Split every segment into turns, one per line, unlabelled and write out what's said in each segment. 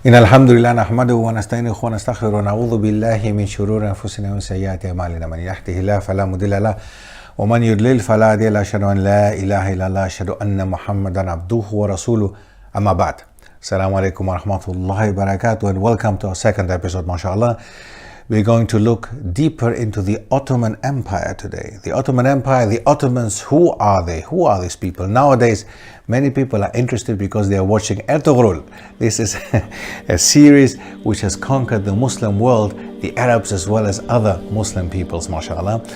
إن الحمد لله نحمده ونستعينه ونستغفره ونعوذ بالله من شرور أنفسنا ومن سيئات أعمالنا من يهده الله فلا مضل له ومن يضلل فلا هادي له أشهد أن لا إله إلا الله أشهد أن محمدا عبده ورسوله أما بعد. Assalamu alaikum wa rahmatullahi wa barakatuh, and welcome to our second episode, mashallah. We're going to look deeper into the Ottoman Empire today. The Ottoman Empire, the Ottomans, who are they? Who are these people? Nowadays, many people are interested because they are watching Ertugrul. This is a series which has conquered the Muslim world, the Arabs as well as other Muslim peoples, mashallah.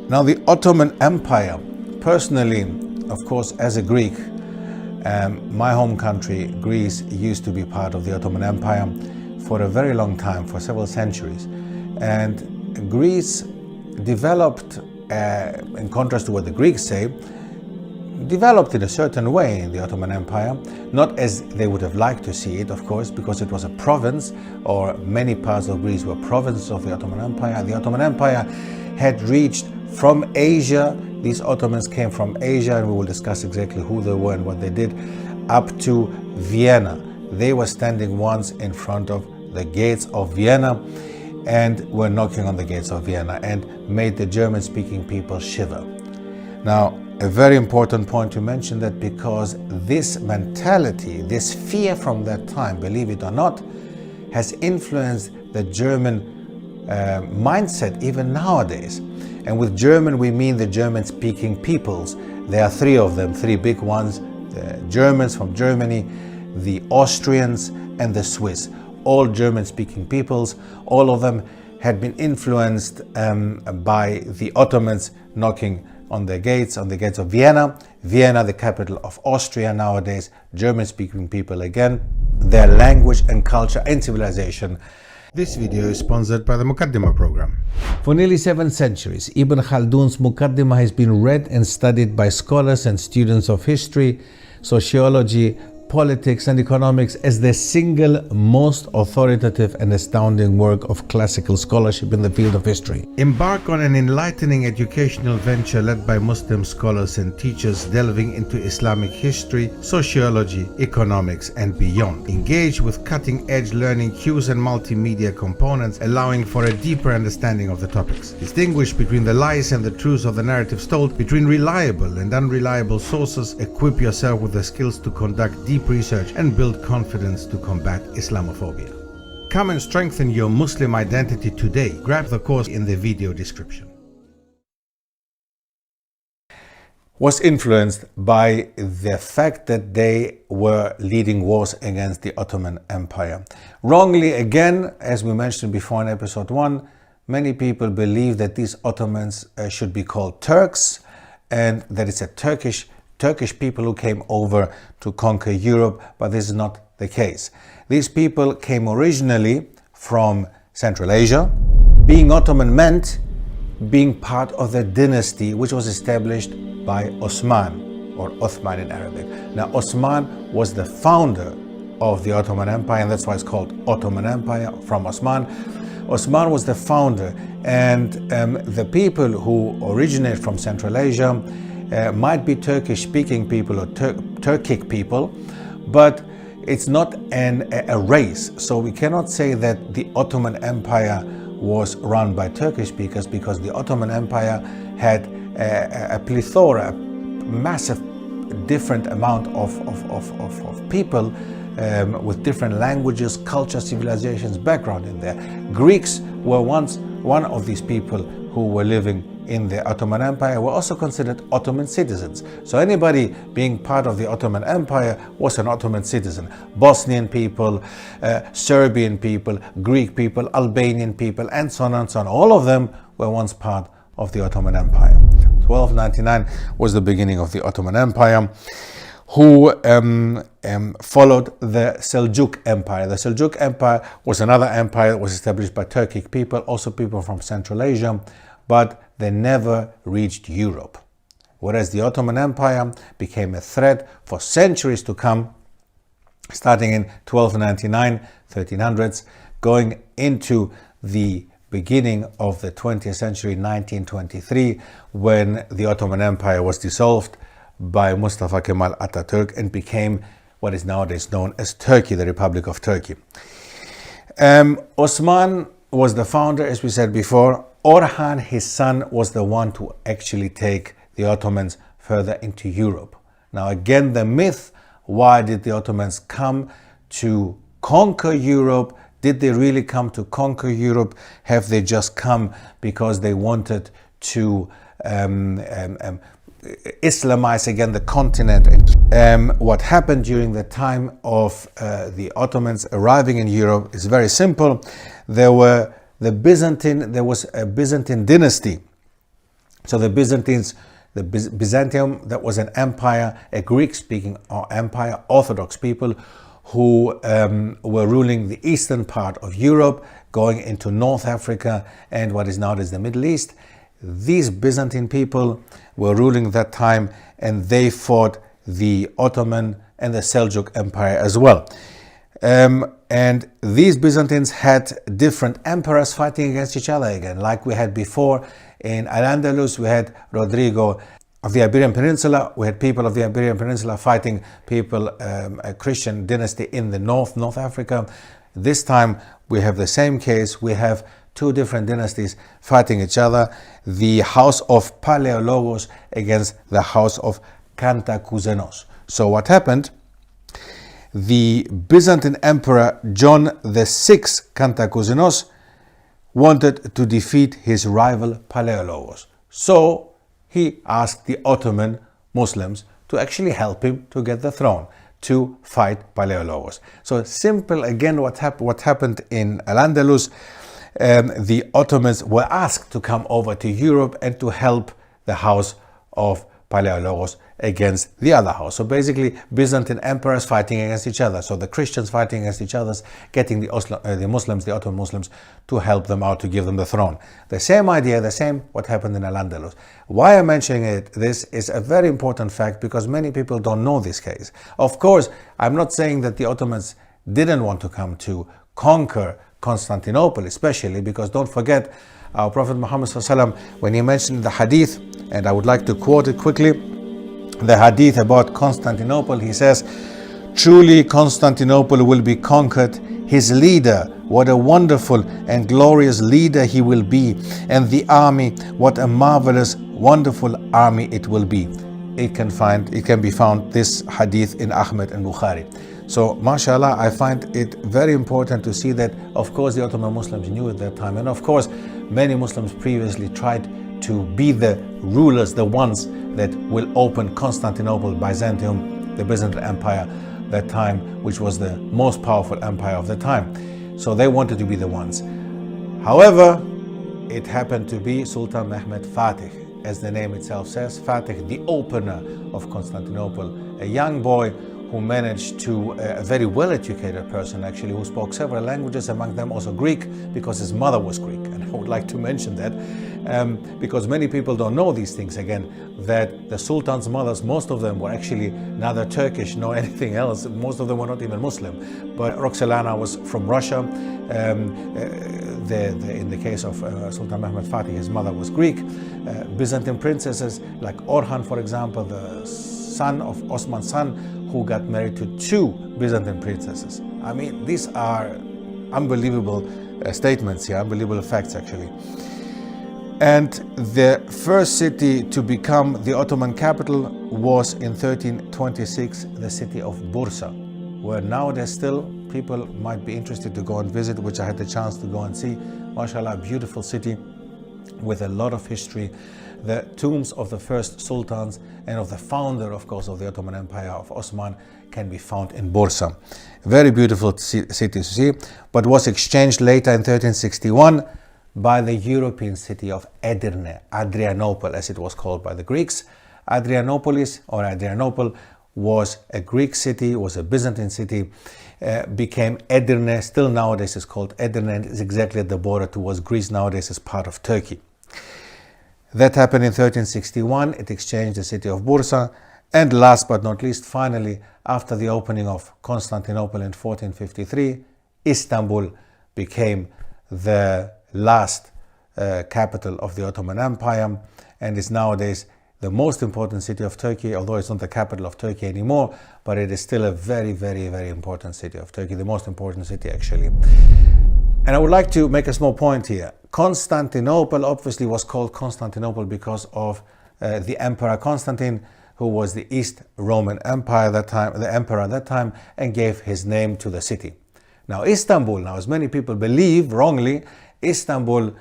Now, the Ottoman Empire, personally, of course, as a Greek, my home country, Greece, used to be part of the Ottoman Empire for a very long time, for several centuries. And Greece developed, in contrast to what the Greeks say, developed in a certain way in the Ottoman Empire, not as they would have liked to see it, of course, because it was a province, or many parts of Greece were provinces of the Ottoman Empire. The Ottoman Empire had reached from Asia. These Ottomans came from Asia, and we will discuss exactly who they were and what they did, up to Vienna. They were standing once in front of the gates of Vienna and were knocking on the gates of Vienna and made the German-speaking people shiver. Now, a very important point to mention, that because this mentality, this fear from that time, believe it or not, has influenced the German mindset even nowadays. And with German, we mean the German-speaking peoples. There are three of them, three big ones: the Germans from Germany, the Austrians, and the Swiss. All German-speaking peoples. All of them had been influenced by the Ottomans knocking on the gates of Vienna. Vienna, the capital of Austria nowadays. German-speaking people again. Their language and culture and civilization. This video is sponsored by the 𝗘𝗦𝗟𝗧𝗢𝗥𝗬 program. For nearly 7 centuries, Ibn Khaldoun's 𝗘𝗦𝗟𝗧𝗢𝗥𝗬 has been read and studied by scholars and students of history, sociology, politics and economics as the single most authoritative and astounding work of classical scholarship in the field of history. Embark on an enlightening educational venture led by Muslim scholars and teachers delving into Islamic history, sociology, economics and beyond. Engage with cutting-edge learning cues and multimedia components, allowing for a deeper understanding of the topics. Distinguish between the lies and the truths of the narratives told, between reliable and unreliable sources. Equip yourself with the skills to conduct deep research and build confidence to combat Islamophobia. Come and strengthen your Muslim identity today. Grab the course in the video description. Was influenced by the fact that they were leading wars against the Ottoman Empire. Wrongly, again, as we mentioned before in episode 1, many people believe that these Ottomans should be called Turks, and that it's a Turkish people who came over to conquer Europe, but this is not the case. These people came originally from Central Asia. Being Ottoman meant being part of the dynasty which was established by Osman, or Othman in Arabic. Now, Osman was the founder of the Ottoman Empire, and that's why it's called Ottoman Empire, from Osman. Osman was the founder, and the people who originate from Central Asia might be Turkish-speaking people or Turkic people, but it's not a race. So we cannot say that the Ottoman Empire was run by Turkish speakers, because the Ottoman Empire had a plethora, a massive different amount of people with different languages, culture, civilizations, background in there. Greeks were once one of these people who were living in the Ottoman Empire, were also considered Ottoman citizens. So anybody being part of the Ottoman Empire was an Ottoman citizen. Bosnian people, Serbian people, Greek people, Albanian people, and so on and so on. All of them were once part of the Ottoman Empire. 1299 was the beginning of the Ottoman Empire, who followed the Seljuk Empire. The Seljuk Empire was another empire that was established by Turkic people, also people from Central Asia, but they never reached Europe. Whereas the Ottoman Empire became a threat for centuries to come, starting in 1299, 1300s, going into the beginning of the 20th century, 1923, when the Ottoman Empire was dissolved by Mustafa Kemal Atatürk and became what is nowadays known as Turkey, the Republic of Turkey. Osman was the founder, as we said before. Orhan, his son, was the one to actually take the Ottomans further into Europe. Now again, the myth, why did the Ottomans come to conquer Europe? Did they really come to conquer Europe? Have they just come because they wanted to Islamize again the continent? What happened during the time of the Ottomans arriving in Europe is very simple. There was a Byzantine dynasty. So the Byzantines, Byzantium, that was an empire, a Greek-speaking empire, Orthodox people who were ruling the eastern part of Europe, going into North Africa and what is known as the Middle East. These Byzantine people were ruling that time, and they fought the Ottoman and the Seljuk Empire as well. And these Byzantines had different emperors fighting against each other again, like we had before. In Al-Andalus, we had Rodrigo of the Iberian Peninsula. We had people of the Iberian Peninsula fighting people, a Christian dynasty in the North Africa. This time we have the same case. We have two different dynasties fighting each other. The house of Palaiologos against the house of Kantakouzenos. So what happened? The Byzantine Emperor John VI Kantakouzenos wanted to defeat his rival Palaiologos. So he asked the Ottoman Muslims to actually help him to get the throne, to fight Palaiologos. So simple again what happened in Al-Andalus. The Ottomans were asked to come over to Europe and to help the house of Palaiologos against the other house. So basically Byzantine emperors fighting against each other. So the Christians fighting against each other, getting the Muslims, the Ottoman Muslims, to help them out, to give them the throne. The same idea, the same what happened in Al-Andalus. Why I'm mentioning this is a very important fact, because many people don't know this case. Of course, I'm not saying that the Ottomans didn't want to come to conquer Constantinople, especially because don't forget our Prophet Muhammad ﷺ, when he mentioned the hadith, and I would like to quote it quickly, the hadith about Constantinople, he says, "Truly Constantinople will be conquered. His leader, what a wonderful and glorious leader he will be, and the army, what a marvelous, wonderful army it will be." It can be found, this hadith, in Ahmed and Bukhari. So, mashallah, I find it very important to see that, of course, the Ottoman Muslims knew at that time. And of course, many Muslims previously tried to be the rulers, the ones that will open Constantinople, Byzantium, the Byzantine Empire, that time, which was the most powerful empire of the time. So they wanted to be the ones. However, it happened to be Sultan Mehmed Fatih, as the name itself says, Fatih, the opener of Constantinople, a young boy who managed to, a very well-educated person actually, who spoke several languages, among them also Greek, because his mother was Greek. And I would like to mention that because many people don't know these things again, that the Sultan's mothers, most of them were actually neither Turkish nor anything else. Most of them were not even Muslim. But Roxolana was from Russia. In the case of Sultan Mehmed Fatih, his mother was Greek. Byzantine princesses like Orhan, for example, the son of Osman's son, who got married to two Byzantine princesses. I mean, these are unbelievable statements here, unbelievable facts actually. And the first city to become the Ottoman capital was in 1326, the city of Bursa, where nowadays still people might be interested to go and visit, which I had the chance to go and see. MashaAllah, beautiful city with a lot of history. The tombs of the first sultans and of the founder, of course, of the Ottoman Empire of Osman can be found in Bursa. Very beautiful city to see, but was exchanged later in 1361 by the European city of Edirne, Adrianople, as it was called by the Greeks. Adrianopolis, or Adrianople, was a Greek city, was a Byzantine city, became Edirne, still nowadays is called Edirne, and is exactly at the border towards Greece, nowadays is part of Turkey. That happened in 1361, it exchanged the city of Bursa, and last but not least, finally, after the opening of Constantinople in 1453, Istanbul became the last capital of the Ottoman Empire, and is nowadays the most important city of Turkey, although it's not the capital of Turkey anymore, but it is still a very, very, very important city of Turkey, the most important city actually. And I would like to make a small point here. Constantinople obviously was called Constantinople because of the Emperor Constantine, who was the East Roman Empire at that time, the emperor at that time, and gave his name to the city. Now Istanbul, as many people believe wrongly, Istanbul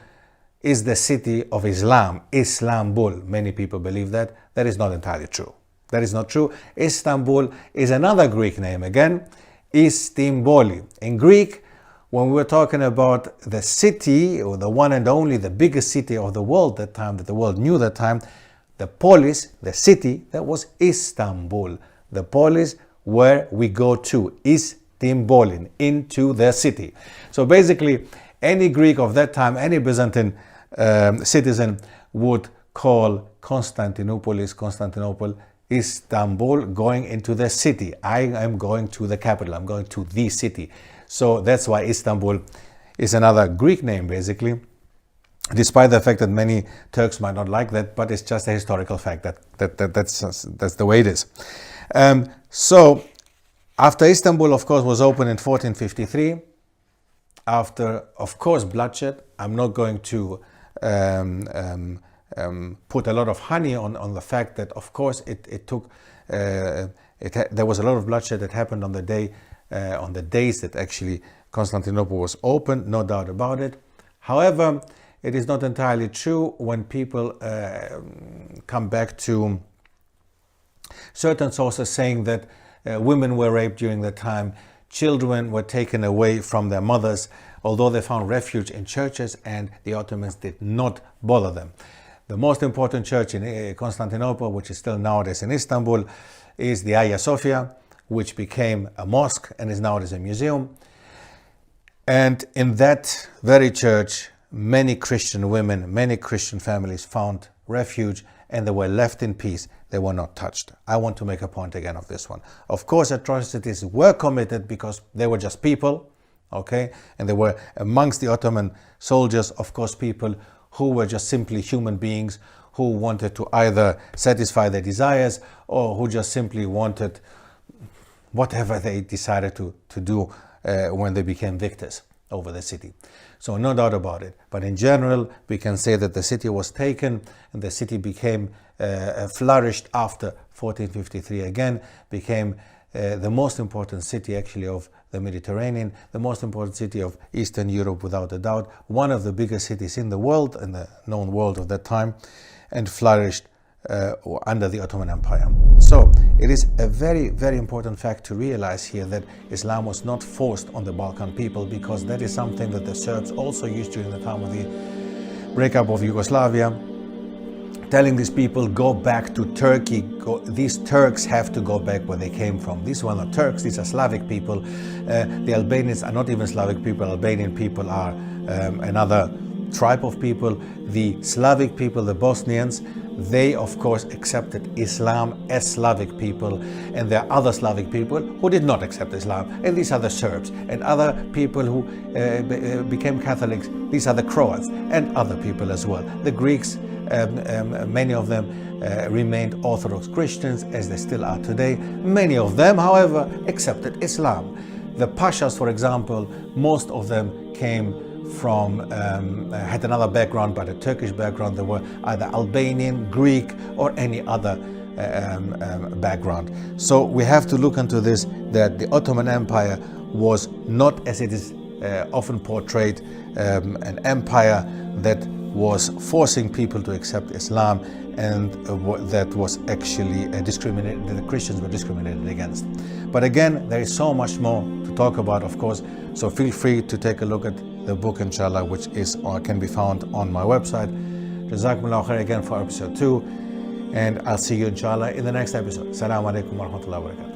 is the city of Islam, Islambul. Many people believe that. That is not entirely true. That is not true. Istanbul is another Greek name again, Istimboli. In Greek, when we were talking about the city, or the one and only, the biggest city of the world that time, that the world knew that time, the polis, the city, that was Istanbul. The polis where we go to, Istimbolin, into the city. So basically, any Greek of that time, any Byzantine citizen would call Constantinople, Istanbul, going into the city. I am going to the capital, I'm going to the city. So that's why Istanbul is another Greek name basically, despite the fact that many Turks might not like that, but it's just a historical fact that's the way it is. So after Istanbul, of course, was opened in 1453, after, of course, bloodshed. I'm not going to put a lot of honey on the fact that, of course, there was a lot of bloodshed that happened on the day, on the days that actually Constantinople was opened, no doubt about it. However, it is not entirely true when people come back to certain sources saying that women were raped during the time, children were taken away from their mothers, although they found refuge in churches, and the Ottomans did not bother them. The most important church in Constantinople, which is still nowadays in Istanbul, is the Hagia Sophia, which became a mosque and is nowadays a museum. And in that very church, many Christian women, many Christian families found refuge, and they were left in peace. They were not touched. I want to make a point again of this one. Of course, atrocities were committed because they were just people, okay? And they were amongst the Ottoman soldiers, of course, people who were just simply human beings who wanted to either satisfy their desires or who just simply wanted whatever they decided to do when they became victors over the city. So no doubt about it. But in general, we can say that the city was taken and the city became flourished after 1453 again, became the most important city actually of the Mediterranean, the most important city of Eastern Europe without a doubt, one of the biggest cities in the world, in the known world of that time, and flourished under the Ottoman Empire. So it is a very, very important fact to realize here that Islam was not forced on the Balkan people, because that is something that the Serbs also used during the time of the breakup of Yugoslavia, telling these people, go back to Turkey, these Turks have to go back where they came from. These were not Turks, these are Slavic people. The Albanians are not even Slavic people. Albanian people are another tribe of people. The Slavic people, the Bosnians, they of course accepted Islam as Slavic people, and there are other Slavic people who did not accept Islam, and these are the Serbs, and other people who became Catholics, these are the Croats, and other people as well. The Greeks, many of them remained Orthodox Christians, as they still are today. Many of them, however, accepted Islam. The Pashas, for example, most of them came from, had another background, but a Turkish background. They were either Albanian, Greek, or any other background. So we have to look into this, that the Ottoman Empire was not, as it is often portrayed, an empire that was forcing people to accept Islam, and that was actually discriminated, the Christians were discriminated against. But again, there is so much more to talk about, of course, so feel free to take a look at the book, inshallah, which is or can be found on my website. Jazakumullahu khair again for episode 2, and I'll see you inshallah in the next episode. Assalamu alaikum wa rahmatullahi wa barakatuh.